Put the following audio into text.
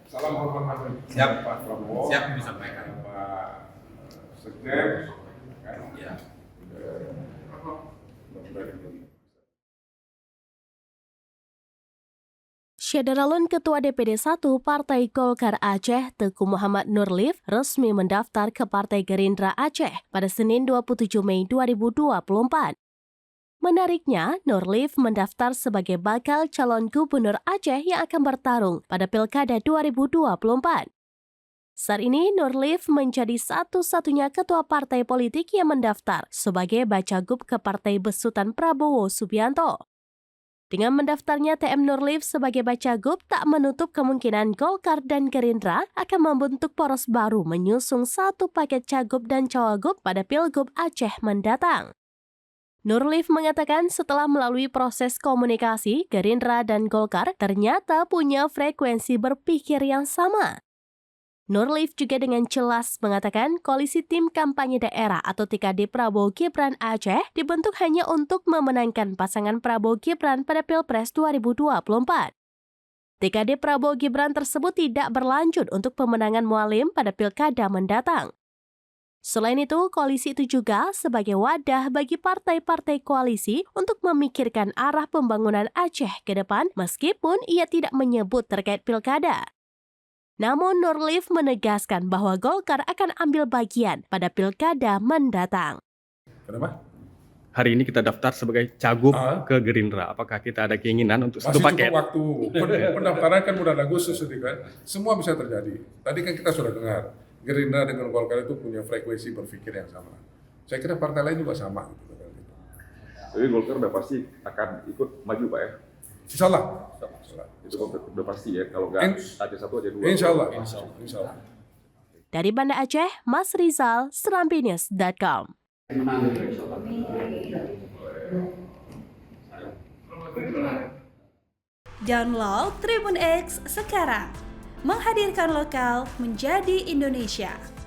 Salam hormat Siap, Pak Prabowo. siap disampaikan. Pak Sekjen. Ya. Syederalun Ketua DPD 1 Partai Golkar Aceh, Teguh Muhammad Nurlif, resmi mendaftar ke Partai Gerindra Aceh pada Senin 27 Mei 2024. Menariknya, Nurlif mendaftar sebagai bakal calon gubernur Aceh yang akan bertarung pada Pilkada 2024. Saat ini, Nurlif menjadi satu-satunya ketua partai politik yang mendaftar sebagai bacagub ke Partai Besutan Prabowo Subianto. Dengan mendaftarnya TM Nurlif sebagai bacagub, tak menutup kemungkinan Golkar dan Gerindra akan membentuk poros baru menyusung satu paket cagup dan cawagup pada Pilgub Aceh mendatang. Nurlif mengatakan setelah melalui proses komunikasi, Gerindra dan Golkar ternyata punya frekuensi berpikir yang sama. Nurlif juga dengan jelas mengatakan koalisi tim kampanye daerah atau TKD Prabowo Gibran Aceh dibentuk hanya untuk memenangkan pasangan Prabowo Gibran pada Pilpres 2024. TKD Prabowo Gibran tersebut tidak berlanjut untuk pemenangan Mualim pada Pilkada mendatang. Selain itu, koalisi itu juga sebagai wadah bagi partai-partai koalisi untuk memikirkan arah pembangunan Aceh ke depan meskipun ia tidak menyebut terkait Pilkada. Namun Nurlif menegaskan bahwa Golkar akan ambil bagian pada Pilkada mendatang. Kenapa? Hari ini kita daftar sebagai cagup ke Gerindra. Apakah kita ada keinginan untuk satu paket? Masih cukup waktu. Pendaftaran kan bulan Agustus itu kan. Semua bisa terjadi. Tadi kan kita sudah dengar. Gerindra dengan Golkar itu punya frekuensi berpikir yang sama. Saya kira partai lain juga sama. Jadi Golkar udah pasti akan ikut maju Pak ya? Insya Allah. Itu udah pasti ya, kalau nggak ada satu ada dua. Insya Allah. Dari Banda Aceh, Mas Rizal, serampinews.com. Download Tribun X sekarang, menghadirkan lokal menjadi Indonesia.